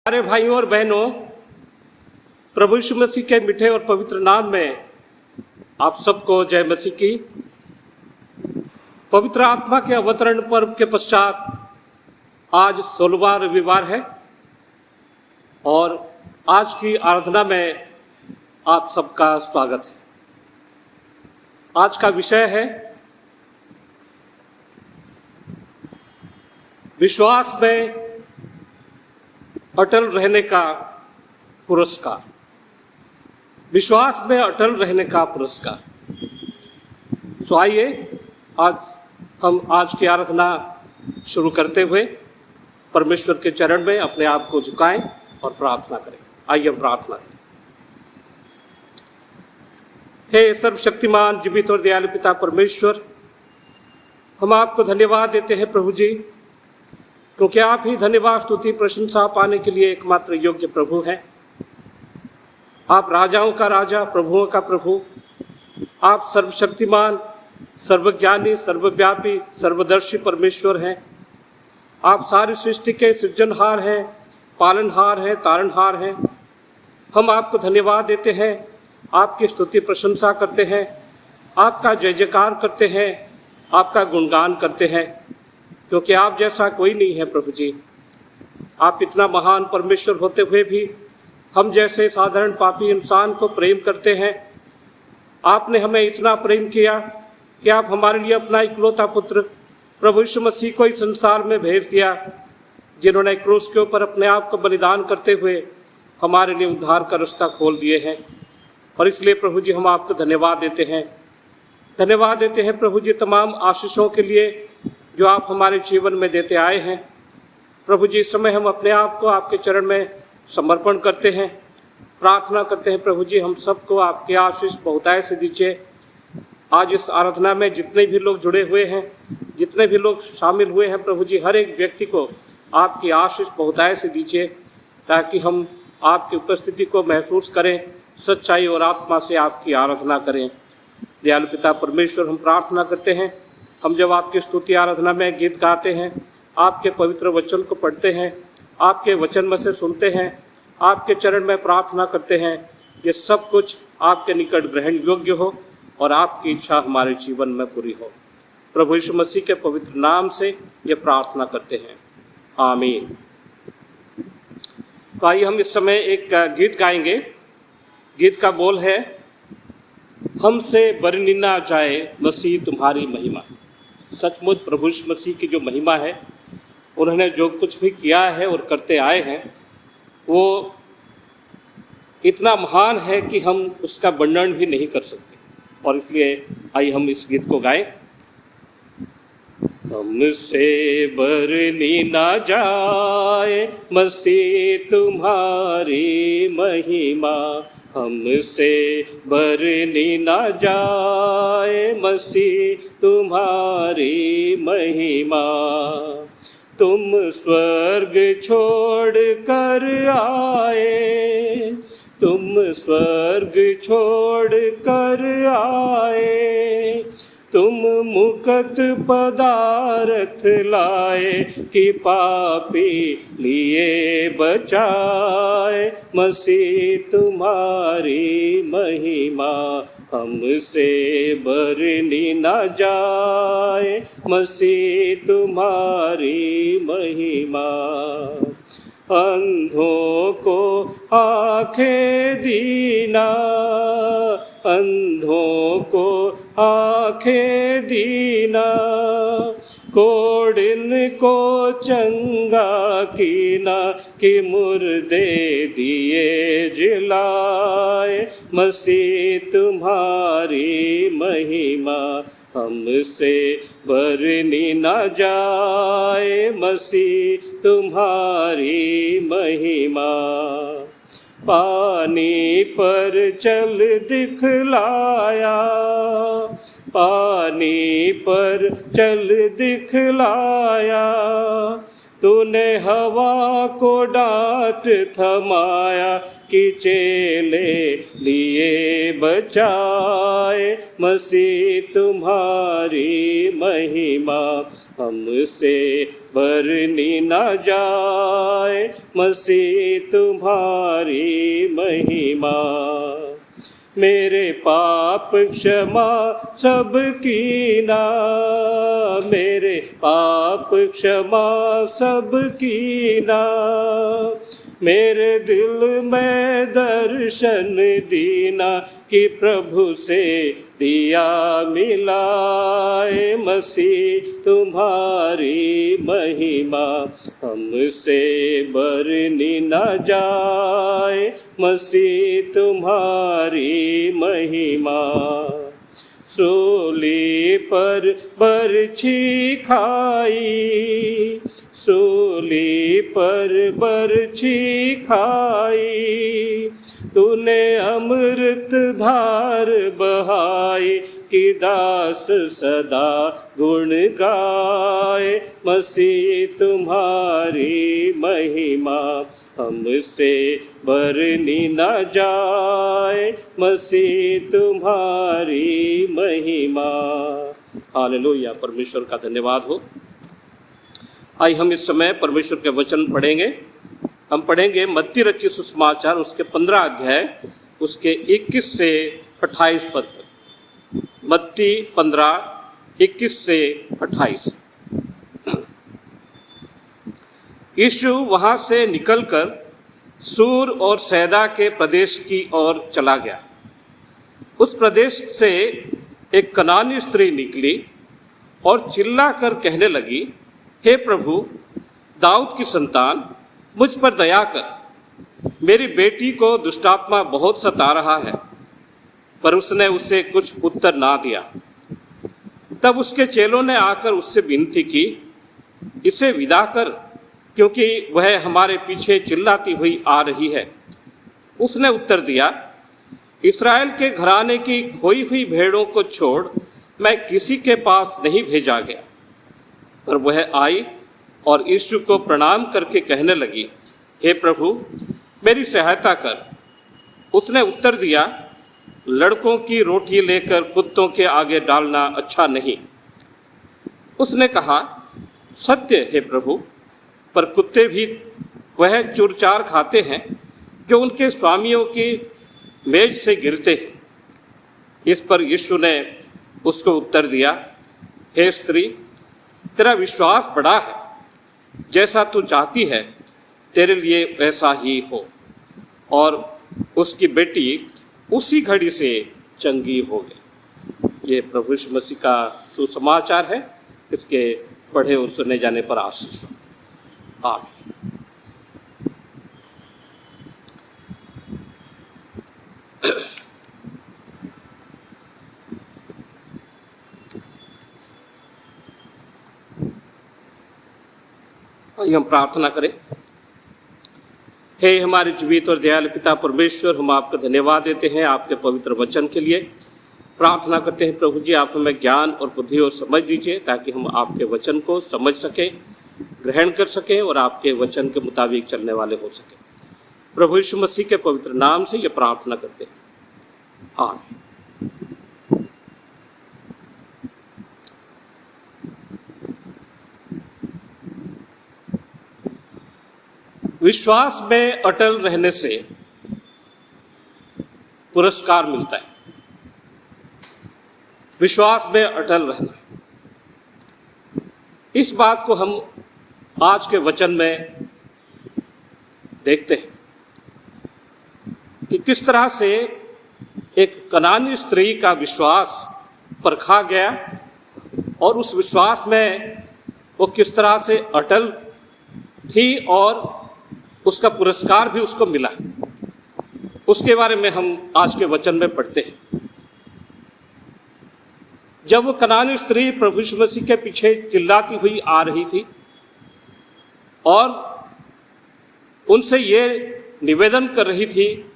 प्यारे भाइयों और बहनों, प्रभु यीशु मसीह के मीठे और पवित्र नाम में आप सबको जय मसीह की। पवित्र आत्मा के अवतरण पर्व के पश्चात आज 16वां रविवार है और आज की आराधना में आप सबका स्वागत है। आज का विषय है विश्वास में अटल रहने का पुरस्कार। विश्वास में अटल रहने का पुरस्कार। सो आइए आज की आराधना शुरू करते हुए परमेश्वर के चरण में अपने आप को झुकाएं और प्रार्थना करें। आइए हम प्रार्थना करें। हे सर्वशक्तिमान जीवित और दयालु पिता परमेश्वर, हम आपको धन्यवाद देते हैं प्रभु जी, क्योंकि आप ही धन्यवाद स्तुति प्रशंसा पाने के लिए एकमात्र योग्य प्रभु हैं। आप राजाओं का राजा, प्रभुओं का प्रभु, आप सर्वशक्तिमान, सर्वज्ञानी, सर्वव्यापी, सर्वदर्शी परमेश्वर हैं। आप सारी सृष्टि के सृजनहार हैं, पालनहार हैं, तारणहार हैं। हम आपको धन्यवाद देते हैं, आपकी स्तुति प्रशंसा करते हैं, आपका जय जयकार करते हैं, आपका गुणगान करते हैं, क्योंकि आप जैसा कोई नहीं है प्रभु जी। आप इतना महान परमेश्वर होते हुए भी हम जैसे साधारण पापी इंसान को प्रेम करते हैं। आपने हमें इतना प्रेम किया कि आप हमारे लिए अपना इकलौता पुत्र प्रभु यीशु मसीह को इस संसार में भेज दिया, जिन्होंने क्रूस के ऊपर अपने आप को बलिदान करते हुए हमारे लिए उद्धार का रास्ता खोल दिए हैं। और इसलिए प्रभु जी हम आपको धन्यवाद देते हैं। धन्यवाद देते हैं प्रभु जी तमाम आशीषों के लिए जो आप हमारे जीवन में देते आए हैं। प्रभु जी, इस समय हम अपने आप को आपके चरण में समर्पण करते हैं, प्रार्थना करते हैं प्रभु जी हम सबको आपके आशीष बहुतायत से दीजिए। आज इस आराधना में जितने भी लोग जुड़े हुए हैं, जितने भी लोग शामिल हुए हैं प्रभु जी, हर एक व्यक्ति को आपकी आशीष बहुतायत से दीजिए, ताकि हम आपकी उपस्थिति को महसूस करें, सच्चाई और आत्मा से आपकी आराधना करें। दयालु पिता परमेश्वर, हम प्रार्थना करते हैं, हम जब आपकी स्तुति आराधना में गीत गाते हैं, आपके पवित्र वचन को पढ़ते हैं, आपके वचन में से सुनते हैं, आपके चरण में प्रार्थना करते हैं, ये सब कुछ आपके निकट ग्रहण योग्य हो और आपकी इच्छा हमारे जीवन में पूरी हो। प्रभु यीशु मसीह के पवित्र नाम से ये प्रार्थना करते हैं, आमीन। तो आइए हम इस समय एक गीत गाएंगे। गीत का बोल है, हमसे बरनी ना जाए मसीह तुम्हारी महिमा। सचमुच प्रभु यीशु मसीह की जो महिमा है, उन्होंने जो कुछ भी किया है और करते आए हैं, वो इतना महान है कि हम उसका वर्णन भी नहीं कर सकते। और इसलिए आइए हम इस गीत को गाएं। हमसे बरनी ना जाए मसीह तुम्हारी महिमा, हमसे बरनी ना जाए मसीह तुम्हारी महिमा। तुम स्वर्ग छोड़ कर आए, तुम स्वर्ग छोड़ कर आए, तुम मुकत पदार्थ लाए कि पापी लिए बचाए मसीह तुम्हारी महिमा। हमसे बरनी ना जाए मसीह तुम्हारी महिमा। अंधों को आंखें दीना, अंधों को आंखें दीना, कोढ़िन को चंगा कीना, कि मुर्दे दिए जिलाए मसीह तुम्हारी महिमा। हमसे बरनी ना जाए मसीह तुम्हारी महिमा। पानी पर चल दिखलाया, पानी पर चल दिखलाया, तूने हवा को डांट थमाया कि चेले लिए बचाए। मसीह तुम्हारी महिमा हमसे बरनी न जाए। मसीह तुम्हारी महिमा। मेरे पाप क्षमा सबकी ना, मेरे पाप क्षमा सबकी ना। मेरे दिल में दर्शन दीना कि प्रभु से दिया मिलाए। मसीह तुम्हारी महिमा हमसे बरनी न जाए। मसीह तुम्हारी महिमा। सूली पर बरछी खाई, सूली पर बरछी खाई। तूने अमृत धार बहाई कि दास सदा गुण गाए। मसीह तुम्हारी महिमा हमसे बरनी न जाए। मसीह तुम्हारी महिमा। हालेलुया। परमेश्वर का धन्यवाद हो। आइए हम इस समय परमेश्वर के वचन पढ़ेंगे। हम पढ़ेंगे मत्ती रचित सुसमाचार उसके 15 अध्याय उसके 21 से 28 पद तक। मत्ती 15:21 से 28। यीशु वहां से निकलकर सूर और सैदा के प्रदेश की ओर चला गया। उस प्रदेश से एक कनानी स्त्री निकली और चिल्लाकर कहने लगी, हे प्रभु, दाऊद की संतान, मुझ पर दया कर। मेरी बेटी को दुष्टात्मा बहुत सता रहा है। पर उसने उसे कुछ उत्तर ना दिया। तब उसके चेलों ने आकर उससे विनती की, इसे विदा कर, क्योंकि वह हमारे पीछे चिल्लाती हुई आ रही है। उसने उत्तर दिया, इस्राएल के घराने की खोई हुई भेड़ों को छोड़ मैं किसी के पास नहीं भेजा गया। पर वह आई और यीशु को प्रणाम करके कहने लगी, हे प्रभु, मेरी सहायता कर। उसने उत्तर दिया, लड़कों की रोटी लेकर कुत्तों के आगे डालना अच्छा नहीं। उसने कहा, सत्य है प्रभु, पर कुत्ते भी वह चूरचार खाते हैं जो उनके स्वामियों की मेज से गिरते हैं। इस पर यीशु ने उसको उत्तर दिया, हे स्त्री, तेरा विश्वास बड़ा है, जैसा तू चाहती है तेरे लिए वैसा ही हो। और उसकी बेटी उसी घड़ी से चंगी हो गई। ये प्रभु यीशु मसीह का सुसमाचार है। इसके पढ़े और सुने जाने पर आशीष हो। आमीन। आइए हम प्रार्थना करें। हे हमारे जीवित और दयालु पिता परमेश्वर, हम आपका धन्यवाद देते हैं आपके पवित्र वचन के लिए। प्रार्थना करते हैं प्रभु जी, आप हमें ज्ञान और बुद्धि और समझ दीजिए, ताकि हम आपके वचन को समझ सकें, ग्रहण कर सकें और आपके वचन के मुताबिक चलने वाले हो सकें। प्रभु यीशु मसीह के पवित्र नाम से ये प्रार्थना करते हैं, आमीन। विश्वास में अटल रहने से पुरस्कार मिलता है। विश्वास में अटल रहना, इस बात को हम आज के वचन में देखते हैं कि किस तरह से एक कनानी स्त्री का विश्वास परखा गया और उस विश्वास में वो किस तरह से अटल थी और उसका पुरस्कार भी उसको मिला। उसके बारे में हम आज के वचन में पढ़ते हैं। जब वो कनानी स्त्री प्रभु यीशु मसीह के पीछे चिल्लाती हुई आ रही थी और उनसे ये निवेदन कर रही थी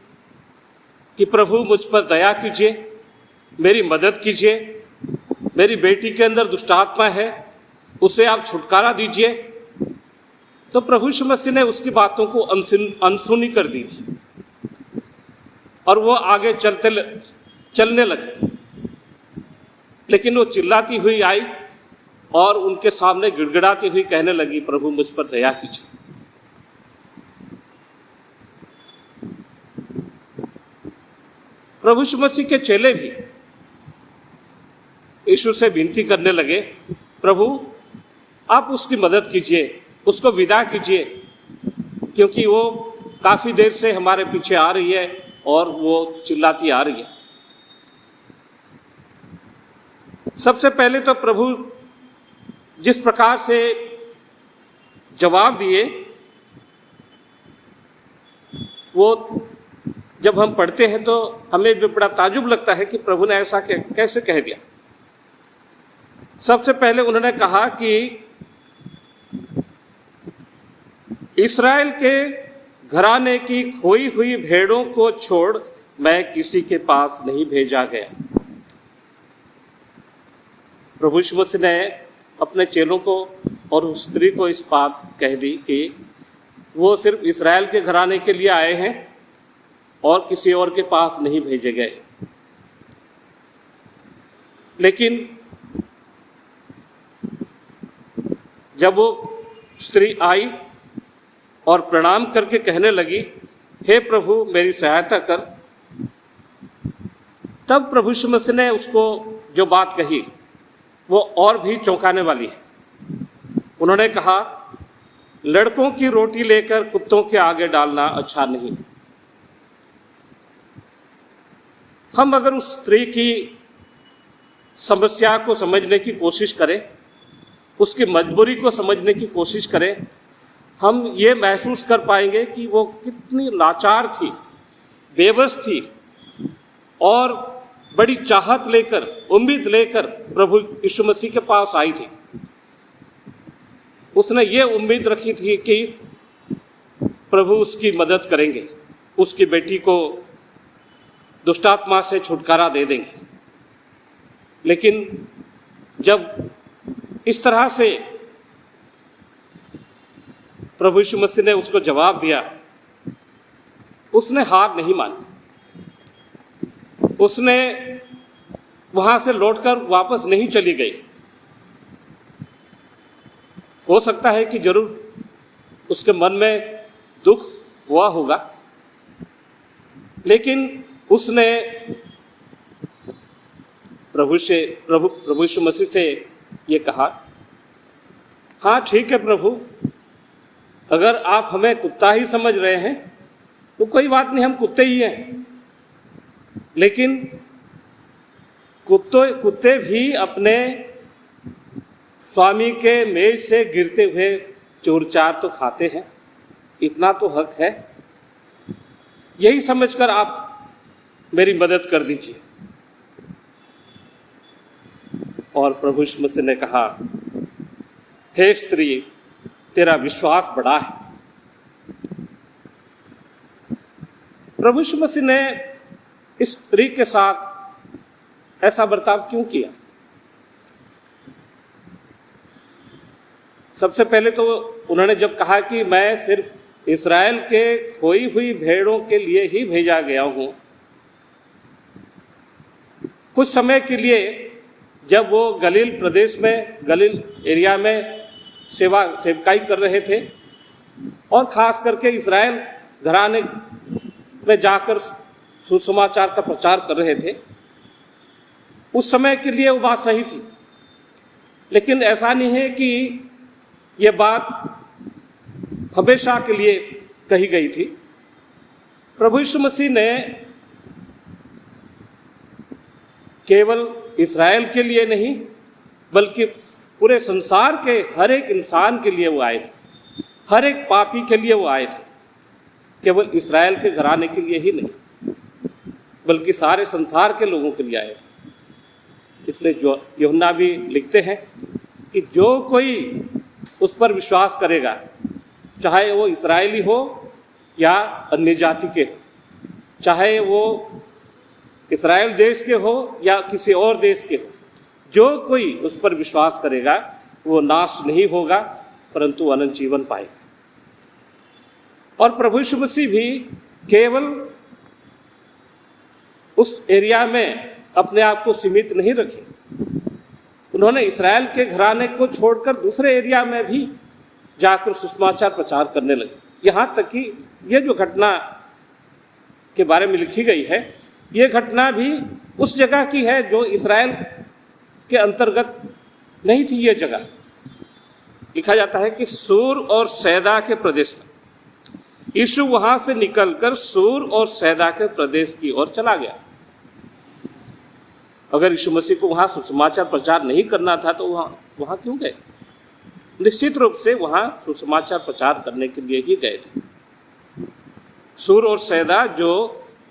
कि प्रभु मुझ पर दया कीजिए, मेरी मदद कीजिए, मेरी बेटी के अंदर दुष्टात्मा है, उसे आप छुटकारा दीजिए। तो प्रभु यीशु मसीह ने उसकी बातों को अनसुनी कर दी थी और वो आगे चलने लगे। लेकिन वो चिल्लाती हुई आई और उनके सामने गिड़गिड़ाती हुई कहने लगी, प्रभु मुझ पर दया कीजिए। प्रभु यीशु मसीह के चेले भी यीशु से विनती करने लगे, प्रभु आप उसकी मदद कीजिए, उसको विदा कीजिए, क्योंकि वो काफी देर से हमारे पीछे आ रही है और वो चिल्लाती आ रही है। सबसे पहले तो प्रभु जिस प्रकार से जवाब दिए, वो जब हम पढ़ते हैं तो हमें भी बड़ा ताजुब लगता है कि प्रभु ने ऐसा कैसे कह दिया। सबसे पहले उन्होंने कहा कि इस्राएल के घराने की खोई हुई भेड़ों को छोड़ मैं किसी के पास नहीं भेजा गया। प्रभु यीशु मसीह ने अपने चेलों को और उस स्त्री को इस बात कह दी कि वो सिर्फ इस्राएल के घराने के लिए आए हैं और किसी और के पास नहीं भेजे गए। लेकिन जब वो स्त्री आई और प्रणाम करके कहने लगी, हे प्रभु मेरी सहायता कर, तब प्रभु यीशु मसीह ने उसको जो बात कही वो और भी चौंकाने वाली है। उन्होंने कहा, लड़कों की रोटी लेकर कुत्तों के आगे डालना अच्छा नहीं। हम अगर उस स्त्री की समस्या को समझने की कोशिश करें, उसकी मजबूरी को समझने की कोशिश करें, हम ये महसूस कर पाएंगे कि वो कितनी लाचार थी, बेबस थी और बड़ी चाहत लेकर, उम्मीद लेकर प्रभु यीशु मसीह के पास आई थी। उसने ये उम्मीद रखी थी कि प्रभु उसकी मदद करेंगे, उसकी बेटी को दुष्टात्मा से छुटकारा दे देंगे। लेकिन जब इस तरह से प्रभु यीशु मसीह ने उसको जवाब दिया, उसने हार नहीं मानी। उसने वहां से लौटकर वापस नहीं चली गई। हो सकता है कि जरूर उसके मन में दुख हुआ होगा, लेकिन उसने प्रभु यीशु मसीह से ये कहा, हाँ ठीक है प्रभु, अगर आप हमें कुत्ता ही समझ रहे हैं तो कोई बात नहीं, हम कुत्ते ही हैं। लेकिन कुत्ते भी अपने स्वामी के मेज से गिरते हुए चूर-चार तो खाते हैं, इतना तो हक है। यही समझकर आप मेरी मदद कर दीजिए। और प्रभु यीशु मसीह ने कहा, हे स्त्री, तेरा विश्वास बड़ा है। प्रभु यीशु मसीह ने इस स्त्री के साथ ऐसा बर्ताव क्यों किया? सबसे पहले तो उन्होंने जब कहा कि मैं सिर्फ इस्राएल के खोई हुई भेड़ों के लिए ही भेजा गया हूं, कुछ समय के लिए जब वो गलील प्रदेश में, गलील एरिया में सेवकाई कर रहे थे और खास करके इस्राएल घराने में जाकर सुसमाचार का प्रचार कर रहे थे, उस समय के लिए वो बात सही थी। लेकिन ऐसा नहीं है कि ये बात हमेशा के लिए कही गई थी। प्रभु यीशु मसीह ने केवल इस्राएल के लिए नहीं, बल्कि पूरे संसार के हर एक इंसान के लिए वो आए थे, हर एक पापी के लिए वो आए थे। केवल इस्राएल के घराने के लिए ही नहीं, बल्कि सारे संसार के लोगों के लिए आए थे। इसलिए जो यूहन्ना भी लिखते हैं कि जो कोई उस पर विश्वास करेगा, चाहे वो इस्राएली हो या अन्य जाति के हो, चाहे वो इस्राएल देश के हो या किसी और देश के हो, जो कोई उस पर विश्वास करेगा वो नाश नहीं होगा परंतु अनंत जीवन पाएगा। और प्रभु यीशु मसीह भी केवल उस एरिया में अपने आप को सीमित नहीं रखे। उन्होंने इस्राएल के घराने को छोड़कर दूसरे एरिया में भी जाकर सुसमाचार प्रचार करने लगे। यहाँ तक कि ये जो घटना के बारे में लिखी गई है, ये घटना भी उस जगह की है जो इस्राएल के अंतर्गत नहीं थी। ये जगह लिखा जाता है कि सूर और सैदा के प्रदेश में यीशु वहां से निकलकर सूर और सैदा के प्रदेश की ओर चला गया। अगर यीशु मसीह को वहां सुसमाचार प्रचार नहीं करना था तो वहां क्यों गए? निश्चित रूप से वहां सुसमाचार प्रचार करने के लिए ही गए थे। सूर और सैदा जो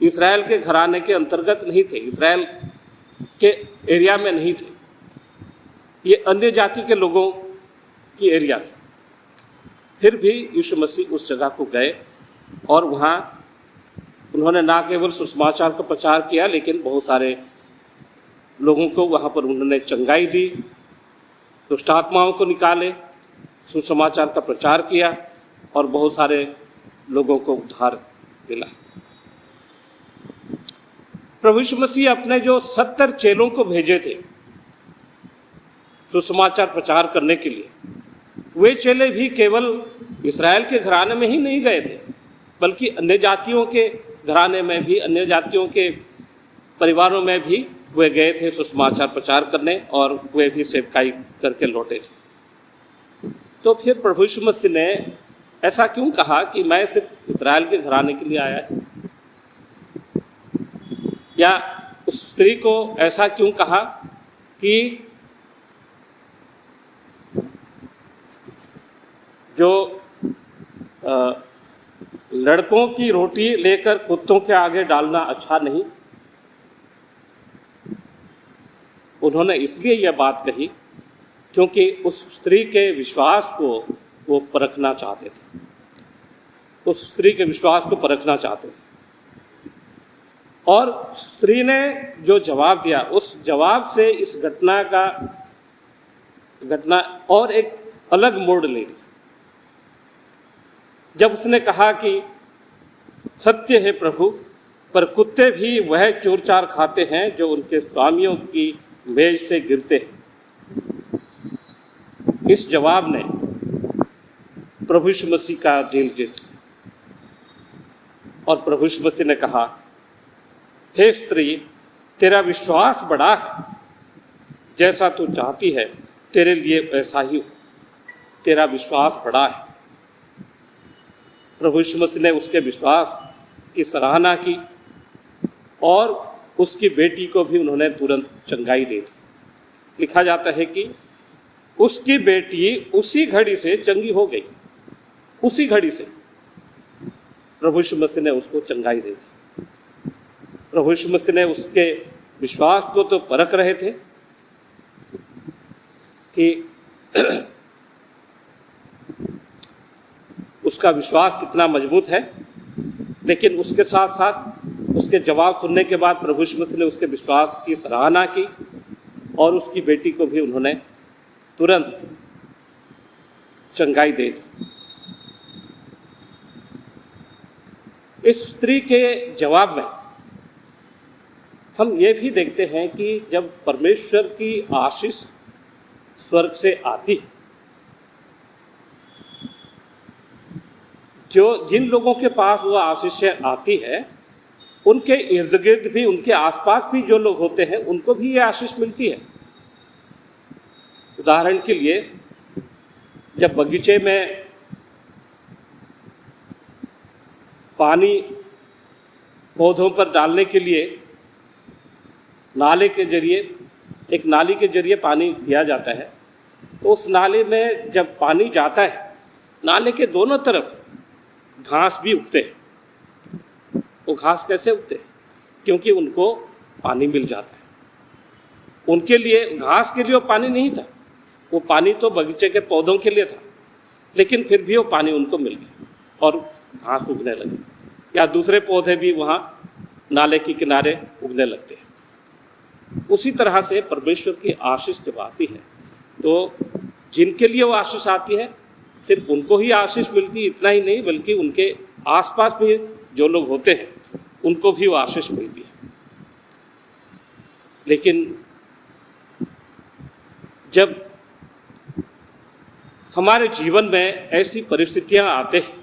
इस्राएल के घराने के अंतर्गत नहीं थे, इस्राएल के एरिया में नहीं थे, ये अन्य जाति के लोगों की एरिया थी। फिर भी यीशु मसीह उस जगह को गए और वहाँ उन्होंने ना केवल सुसमाचार का प्रचार किया, लेकिन बहुत सारे लोगों को वहाँ पर उन्होंने चंगाई दी, दुष्ट आत्माओं को निकाले, सुसमाचार का प्रचार किया और बहुत सारे लोगों को उद्धार मिला। प्रभु यीशु मसीह अपने जो 70 चेलों को भेजे थे सुसमाचार प्रचार करने के लिए, वे चेले भी केवल इस्राएल के घराने में ही नहीं गए थे, बल्कि अन्य जातियों के घराने में भी, अन्य जातियों के परिवारों में भी वे गए थे सुसमाचार प्रचार करने, और वे भी सेवकाई करके लौटे थे। तो फिर प्रभु यीशु मसीह ने ऐसा क्यों कहा कि मैं सिर्फ इस्राएल के घराने के लिए आया है? या उस स्त्री को ऐसा क्यों कहा कि जो लड़कों की रोटी लेकर कुत्तों के आगे डालना अच्छा नहीं? उन्होंने इसलिए यह बात कही क्योंकि उस स्त्री के विश्वास को वो परखना चाहते थे, उस स्त्री के विश्वास को परखना चाहते थे। और स्त्री ने जो जवाब दिया, उस जवाब से इस घटना और एक अलग मोड़ ले ली। जब उसने कहा कि सत्य है प्रभु, पर कुत्ते भी वह चूर-चार खाते हैं जो उनके स्वामियों की मेज से गिरते हैं। इस जवाब ने प्रभु यीशु मसीह का दिल जीत लिया और प्रभु यीशु मसीह ने कहा, हे स्त्री, तेरा विश्वास बड़ा है, जैसा तू चाहती है तेरे लिए वैसा ही हो, तेरा विश्वास बड़ा है। प्रभु यीशु मसीह ने उसके विश्वास की सराहना की और उसकी बेटी को भी उन्होंने तुरंत चंगाई दे दी। लिखा जाता है कि उसकी बेटी उसी घड़ी से चंगी हो गई, उसी घड़ी से प्रभु यीशु मसीह ने उसको चंगाई दे दी। प्रभु यीशु मसीह ने उसके विश्वास को तो परख रहे थे कि उसका विश्वास कितना मजबूत है, लेकिन उसके साथ साथ उसके जवाब सुनने के बाद प्रभु यीशु मसीह ने उसके विश्वास की सराहना की और उसकी बेटी को भी उन्होंने तुरंत चंगाई दे दी। इस स्त्री के जवाब में हम ये भी देखते हैं कि जब परमेश्वर की आशीष स्वर्ग से आती है, जो जिन लोगों के पास वह आशीषें आती है, उनके इर्द गिर्द भी, उनके आसपास भी जो लोग होते हैं, उनको भी ये आशीष मिलती है। उदाहरण के लिए, जब बगीचे में पानी पौधों पर डालने के लिए नाले के जरिए, एक नाली के जरिए पानी दिया जाता है, तो उस नाले में जब पानी जाता है, नाले के दोनों तरफ घास भी उगते हैं। वो घास कैसे उगते हैं? क्योंकि उनको पानी मिल जाता है। उनके लिए, घास के लिए वो पानी नहीं था, वो पानी तो बगीचे के पौधों के लिए था, लेकिन फिर भी वो पानी उनको मिल गया और घास उगने लगी, या दूसरे पौधे भी वहाँ नाले के किनारे उगने लगते हैं। उसी तरह से परमेश्वर की आशीष जब आती है, तो जिनके लिए वो आशीष आती है, सिर्फ उनको ही आशीष मिलती, इतना ही नहीं, बल्कि उनके आसपास भी जो लोग होते हैं उनको भी वो आशीष मिलती है। लेकिन जब हमारे जीवन में ऐसी परिस्थितियां आते हैं,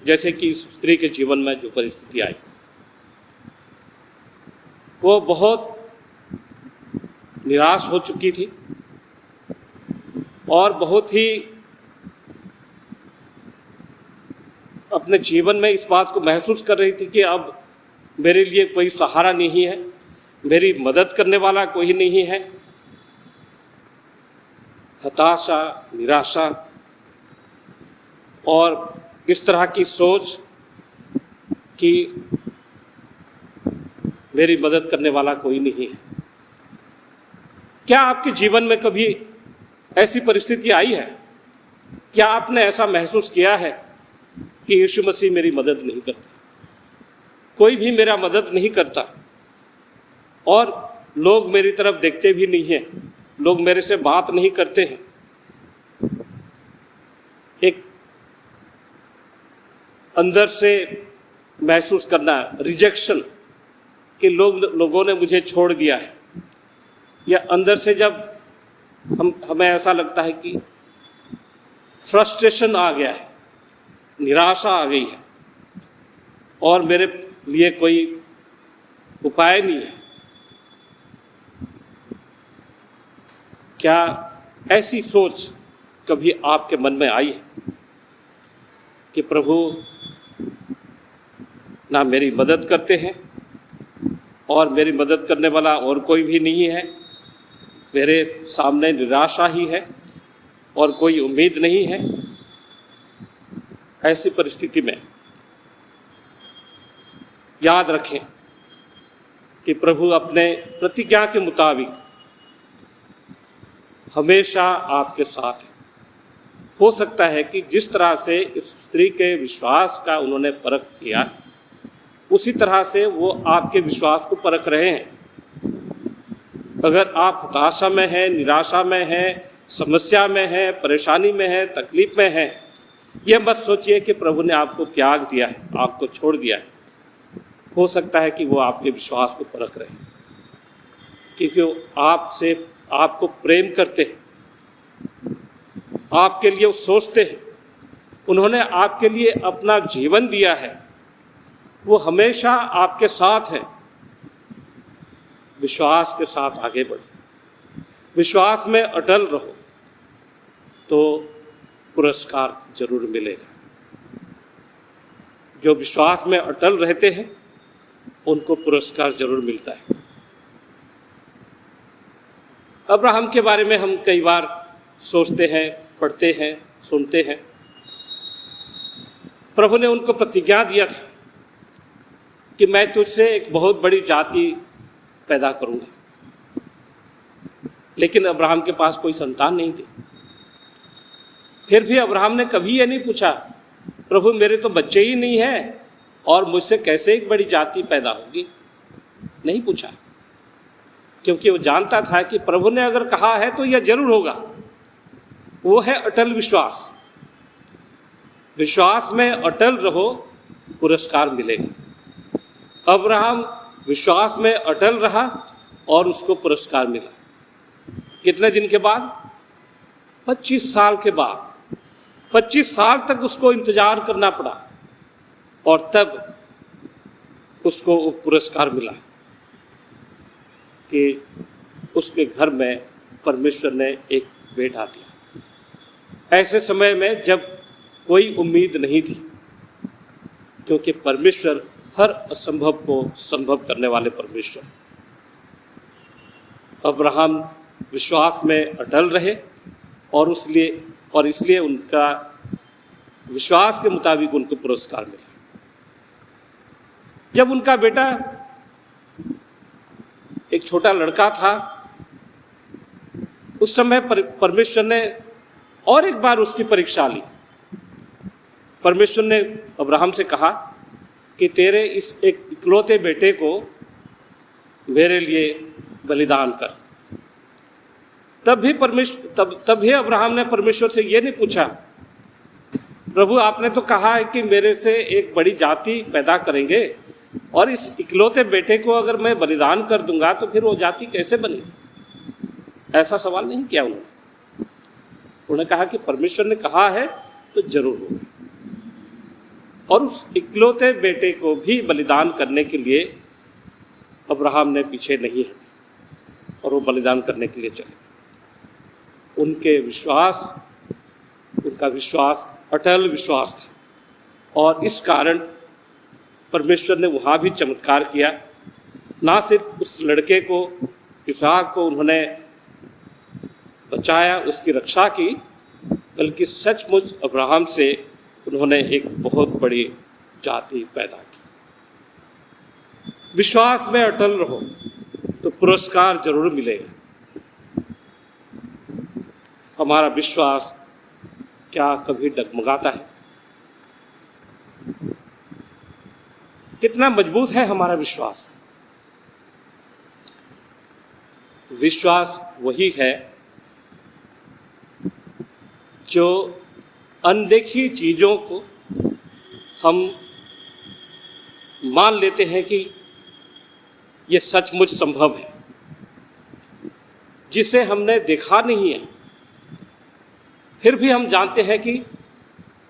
जैसे कि इस स्त्री के जीवन में जो परिस्थिति आई, वो बहुत निराश हो चुकी थी और बहुत ही अपने जीवन में इस बात को महसूस कर रही थी कि अब मेरे लिए कोई सहारा नहीं है, मेरी मदद करने वाला कोई नहीं है। हताशा, निराशा और इस तरह की सोच कि मेरी मदद करने वाला कोई नहीं है। क्या आपके जीवन में कभी ऐसी परिस्थिति आई है? क्या आपने ऐसा महसूस किया है कि यीशु मसीह मेरी मदद नहीं करता, कोई भी मेरा मदद नहीं करता और लोग मेरी तरफ देखते भी नहीं हैं, लोग मेरे से बात नहीं करते हैं। एक अंदर से महसूस करना, रिजेक्शन, कि लोगों ने मुझे छोड़ दिया है, या अंदर से जब हमें ऐसा लगता है कि फ्रस्ट्रेशन आ गया है, निराशा आ गई है और मेरे लिए कोई उपाय नहीं है। क्या ऐसी सोच कभी आपके मन में आई है कि प्रभु ना मेरी मदद करते हैं और मेरी मदद करने वाला और कोई भी नहीं है, मेरे सामने निराशा ही है और कोई उम्मीद नहीं है? ऐसी परिस्थिति में याद रखें कि प्रभु अपने प्रतिज्ञा के मुताबिक हमेशा आपके साथ है। हो सकता है कि जिस तरह से इस स्त्री के विश्वास का उन्होंने परख किया, उसी तरह से वो आपके विश्वास को परख रहे हैं। अगर आप हताशा में हैं, निराशा में हैं, समस्या में हैं, परेशानी में हैं, तकलीफ में हैं, यह मत सोचिए कि प्रभु ने आपको त्याग दिया है, आपको छोड़ दिया है। हो सकता है कि वो आपके विश्वास को परख रहे हैं, क्योंकि वो आपको प्रेम करते हैं, आपके लिए वो सोचते हैं, उन्होंने आपके लिए अपना जीवन दिया है, वो हमेशा आपके साथ है। विश्वास के साथ आगे बढ़ो, विश्वास में अटल रहो, तो पुरस्कार जरूर मिलेगा। जो विश्वास में अटल रहते हैं उनको पुरस्कार जरूर मिलता है। अब्राहम के बारे में हम कई बार सोचते हैं, पढ़ते हैं, सुनते हैं। प्रभु ने उनको प्रतिज्ञा दिया था कि मैं तुझसे एक बहुत बड़ी जाति पैदा करूंगा, लेकिन अब्राहम के पास कोई संतान नहीं थी। फिर भी अब्राहम ने कभी ये नहीं पूछा, प्रभु मेरे तो बच्चे ही नहीं हैं और मुझसे कैसे एक बड़ी जाति पैदा होगी। नहीं पूछा, क्योंकि वो जानता था कि प्रभु ने अगर कहा है तो यह जरूर होगा। वो है अटल विश्वास। विश्वास में अटल रहो, पुरस्कार मिलेगा। अब्राहम विश्वास में अटल रहा और उसको पुरस्कार मिला। कितने दिन के बाद? 25 साल के बाद। 25 साल तक उसको इंतजार करना पड़ा और तब उसको वो पुरस्कार मिला कि उसके घर में परमेश्वर ने एक बेटा दिया। ऐसे समय में जब कोई उम्मीद नहीं थी, क्योंकि परमेश्वर हर असंभव को संभव करने वाले परमेश्वर। अब्राहम विश्वास में अटल रहे और इसलिए उनका विश्वास के मुताबिक उनको पुरस्कार मिला। जब उनका बेटा एक छोटा लड़का था, उस समय परमेश्वर ने और एक बार उसकी परीक्षा ली। परमेश्वर ने अब्राहम से कहा कि तेरे इस एक इकलौते बेटे को मेरे लिए बलिदान कर। तब भी अब्राहम ने परमेश्वर से ये नहीं पूछा, प्रभु आपने तो कहा है कि मेरे से एक बड़ी जाति पैदा करेंगे, और इस इकलौते बेटे को अगर मैं बलिदान कर दूंगा तो फिर वो जाति कैसे बनेगी? ऐसा सवाल नहीं किया उन्होंने कहा कि परमेश्वर ने कहा है तो जरूर होगा। और उस इकलौते बेटे को भी बलिदान करने के लिए अब्राहम ने पीछे नहीं हटे और वो बलिदान करने के लिए चले। उनका विश्वास अटल विश्वास था, और इस कारण परमेश्वर ने वहाँ भी चमत्कार किया। ना सिर्फ उस लड़के को, इसहाक को उन्होंने बचाया, उसकी रक्षा की, बल्कि सचमुच अब्राहम से उन्होंने एक बहुत बड़ी जाति पैदा की। विश्वास में अटल रहो तो पुरस्कार जरूर मिलेगा। हमारा विश्वास क्या कभी डगमगाता है? कितना मजबूत है हमारा विश्वास? विश्वास वही है जो अनदेखी चीज़ों को हम मान लेते हैं कि ये सचमुच संभव है, जिसे हमने देखा नहीं है फिर भी हम जानते हैं कि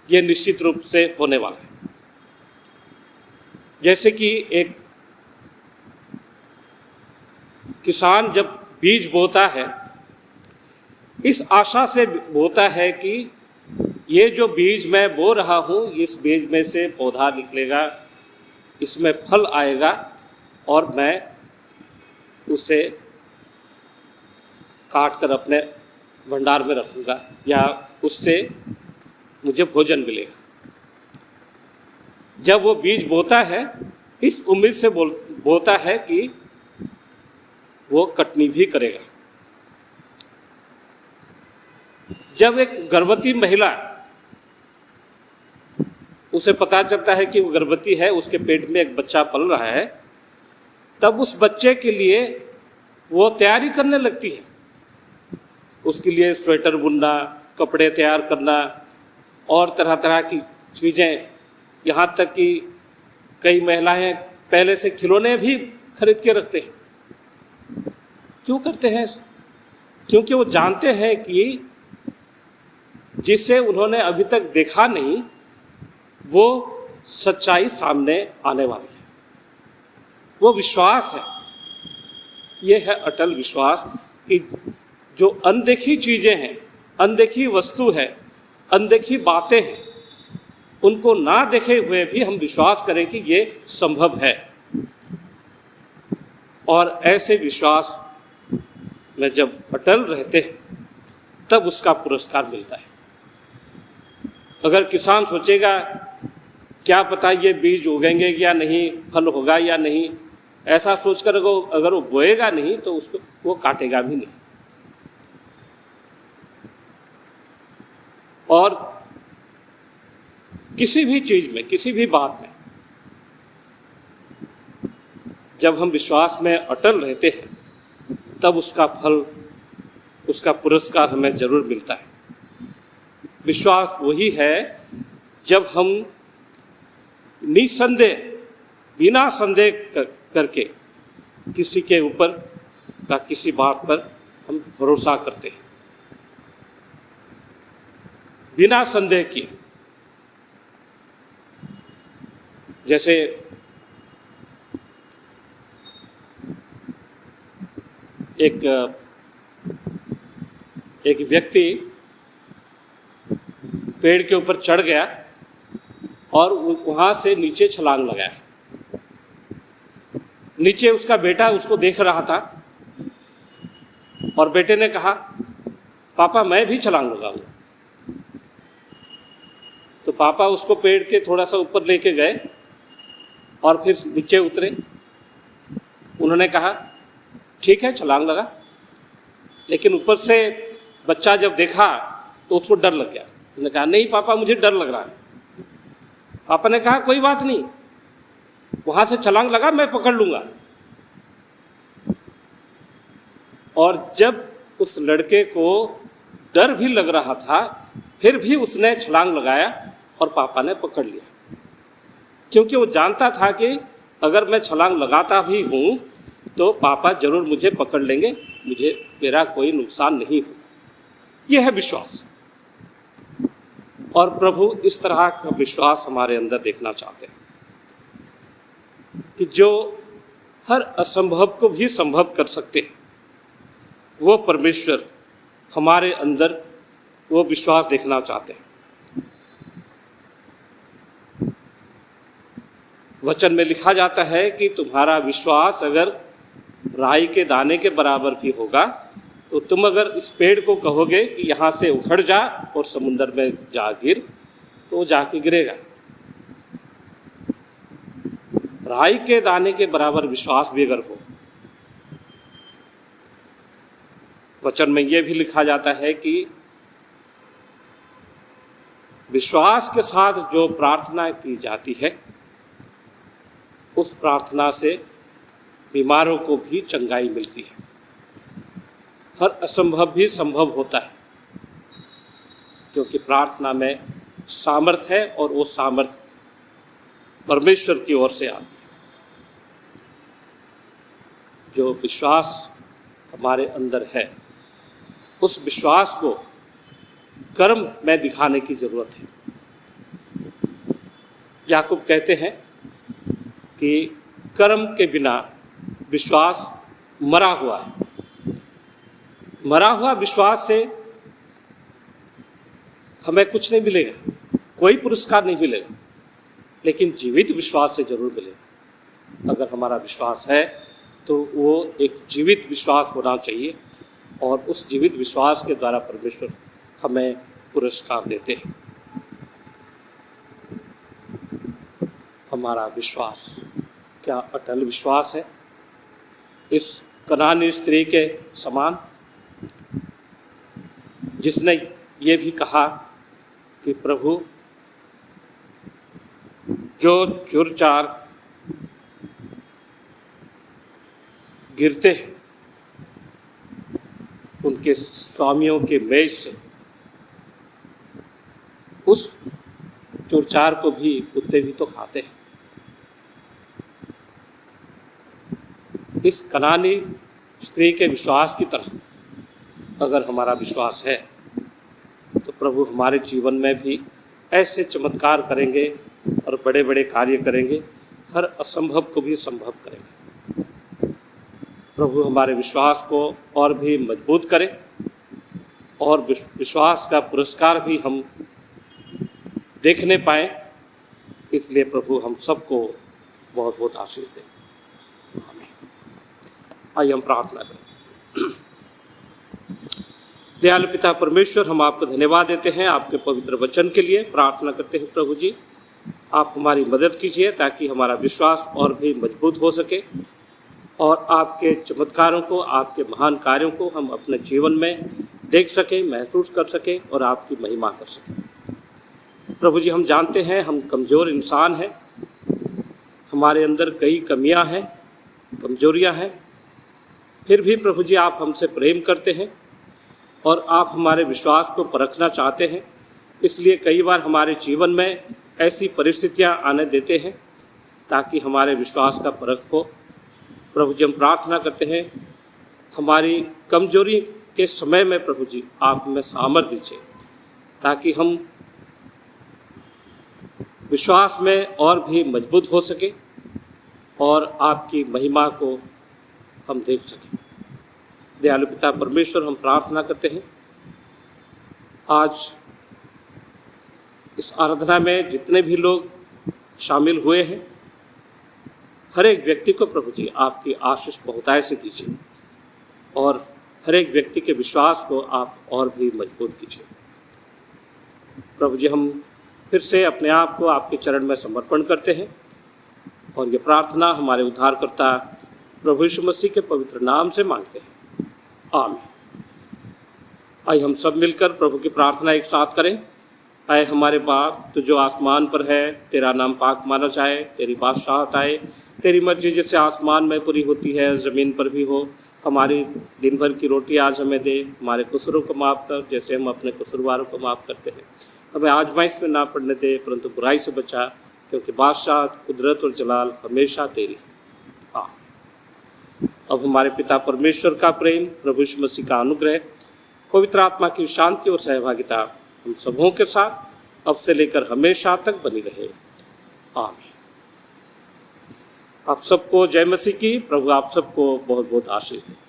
ये निश्चित रूप से होने वाला है। जैसे कि एक किसान जब बीज बोता है, इस आशा से बोता है कि ये जो बीज मैं बो रहा हूँ, इस बीज में से पौधा निकलेगा, इसमें फल आएगा और मैं उसे काट कर अपने भंडार में रखूँगा या उससे मुझे भोजन मिलेगा। जब वो बीज बोता है, इस उम्मीद से बोता है कि वो कटनी भी करेगा। जब एक गर्भवती महिला, उसे पता चलता है कि वो गर्भवती है, उसके पेट में एक बच्चा पल रहा है, तब उस बच्चे के लिए वो तैयारी करने लगती है। उसके लिए स्वेटर बुनना, कपड़े तैयार करना और तरह तरह की चीज़ें, यहाँ तक कि कई महिलाएं पहले से खिलौने भी खरीद के रखते हैं। क्यों करते हैं? क्योंकि वो जानते हैं कि जिसे उन्होंने अभी तक देखा नहीं, वो सच्चाई सामने आने वाली है। वो विश्वास है, ये है अटल विश्वास कि जो अनदेखी चीज़ें हैं, अनदेखी वस्तु है, अनदेखी बातें हैं, उनको ना देखे हुए भी हम विश्वास करें कि ये संभव है। और ऐसे विश्वास में जब अटल रहते हैं तब उसका पुरस्कार मिलता है। अगर किसान सोचेगा क्या पता ये बीज उगेंगे या नहीं, फल होगा या नहीं, ऐसा सोचकर अगर वो बोएगा नहीं तो उसको वो काटेगा भी नहीं। और किसी भी चीज़ में, किसी भी बात में जब हम विश्वास में अटल रहते हैं तब उसका फल, उसका पुरस्कार हमें जरूर मिलता है। विश्वास वही है जब हम निसंदेह, बिना संदेह करके किसी के ऊपर या किसी बात पर हम भरोसा करते हैं, बिना संदेह किए। जैसे एक व्यक्ति पेड़ के ऊपर चढ़ गया और वहाँ से नीचे छलांग लगाया। नीचे उसका बेटा उसको देख रहा था और बेटे ने कहा, पापा मैं भी छलांग लगाऊंगा। तो पापा उसको पेड़ के थोड़ा सा ऊपर लेके गए और फिर नीचे उतरे। उन्होंने कहा ठीक है छलांग लगा। लेकिन ऊपर से बच्चा जब देखा तो उसको डर लग गया। उसने कहा नहीं पापा मुझे डर लग रहा है। पापा ने कहा कोई बात नहीं, वहां से छलांग लगा, मैं पकड़ लूंगा। और जब उस लड़के को डर भी लग रहा था फिर भी उसने छलांग लगाया और पापा ने पकड़ लिया, क्योंकि वो जानता था कि अगर मैं छलांग लगाता भी हूँ तो पापा जरूर मुझे पकड़ लेंगे, मुझे मेरा कोई नुकसान नहीं होगा। यह है विश्वास। और प्रभु इस तरह का विश्वास हमारे अंदर देखना चाहते हैं कि जो हर असंभव को भी संभव कर सकते हैं, वो परमेश्वर हमारे अंदर वो विश्वास देखना चाहते हैं। वचन में लिखा जाता है कि तुम्हारा विश्वास अगर राई के दाने के बराबर भी होगा तो तुम अगर इस पेड़ को कहोगे कि यहाँ से उखड़ जा और समुद्र में जा गिर, तो वो जाके गिरेगा। राई के दाने के बराबर विश्वास भी अगर हो। वचन में यह भी लिखा जाता है कि विश्वास के साथ जो प्रार्थना की जाती है उस प्रार्थना से बीमारों को भी चंगाई मिलती है। हर असंभव भी संभव होता है, क्योंकि प्रार्थना में सामर्थ है और वो सामर्थ परमेश्वर की ओर से आती है। जो विश्वास हमारे अंदर है, उस विश्वास को कर्म में दिखाने की जरूरत है। याकूब कहते हैं कि कर्म के बिना विश्वास मरा हुआ है। मरा हुआ विश्वास से हमें कुछ नहीं मिलेगा, कोई पुरस्कार नहीं मिलेगा, लेकिन जीवित विश्वास से जरूर मिलेगा। अगर हमारा विश्वास है तो वो एक जीवित विश्वास होना चाहिए, और उस जीवित विश्वास के द्वारा परमेश्वर हमें पुरस्कार देते हैं। हमारा विश्वास क्या अटल विश्वास है, इस कनानी स्त्री के समान, जिसने ये भी कहा कि प्रभु जो चुरचार गिरते हैं उनके स्वामियों के मेज से, उस चुरचार को भी कुत्ते भी तो खाते हैं। इस कनानी स्त्री के विश्वास की तरह अगर हमारा विश्वास है तो प्रभु हमारे जीवन में भी ऐसे चमत्कार करेंगे और बड़े बड़े कार्य करेंगे, हर असंभव को भी संभव करेंगे। प्रभु हमारे विश्वास को और भी मजबूत करे और विश्वास का पुरस्कार भी हम देखने पाए। इसलिए प्रभु हम सबको बहुत बहुत आशीष दें। आइए हम प्रार्थना करें। दयालु पिता परमेश्वर, हम आपको धन्यवाद देते हैं आपके पवित्र वचन के लिए। प्रार्थना करते हैं प्रभु जी, आप हमारी मदद कीजिए ताकि हमारा विश्वास और भी मजबूत हो सके और आपके चमत्कारों को, आपके महान कार्यों को हम अपने जीवन में देख सकें, महसूस कर सकें और आपकी महिमा कर सकें। प्रभु जी, हम जानते हैं हम कमज़ोर इंसान हैं, हमारे अंदर कई कमियां हैं, कमजोरियां हैं, फिर भी प्रभु जी आप हमसे प्रेम करते हैं और आप हमारे विश्वास को परखना चाहते हैं। इसलिए कई बार हमारे जीवन में ऐसी परिस्थितियां आने देते हैं ताकि हमारे विश्वास का परख हो। प्रभु जी, हम प्रार्थना करते हैं हमारी कमजोरी के समय में प्रभु जी आप हमें सामर्थ्य दीजिए ताकि हम विश्वास में और भी मजबूत हो सके और आपकी महिमा को हम देख सकें। दयालु पिता परमेश्वर, हम प्रार्थना करते हैं आज इस आराधना में जितने भी लोग शामिल हुए हैं, हर एक व्यक्ति को प्रभु जी आपकी आशीष बहुतायत से दीजिए और हर एक व्यक्ति के विश्वास को आप और भी मजबूत कीजिए। प्रभु जी, हम फिर से अपने आप को आपके चरण में समर्पण करते हैं और ये प्रार्थना हमारे उद्धारकर्ता प्रभु यीशु मसीह के पवित्र नाम से मांगते हैं, आमीन। आइए हम सब मिलकर प्रभु की प्रार्थना एक साथ करें। आए हमारे बाप, तो जो आसमान पर है, तेरा नाम पाक माना जाए, तेरी बादशाहत आए, तेरी मर्जी जैसे आसमान में पूरी होती है ज़मीन पर भी हो। हमारी दिन भर की रोटी आज हमें दे, हमारे कसूरों को माफ़ कर जैसे हम अपने कसूरवारों को माफ़ करते हैं। हमें आजमाइश में ना पड़ने दे, परंतु बुराई से बचा, क्योंकि बादशाह, कुदरत और जलाल हमेशा तेरी है। अब हमारे पिता परमेश्वर का प्रेम, प्रभु यीशु मसीह का अनुग्रह, पवित्र आत्मा की शांति और सहभागिता हम सबों के साथ अब से लेकर हमेशा तक बनी रहे। आमीन। आप सबको जय मसीह की। प्रभु आप सबको बहुत बहुत आशीष दे।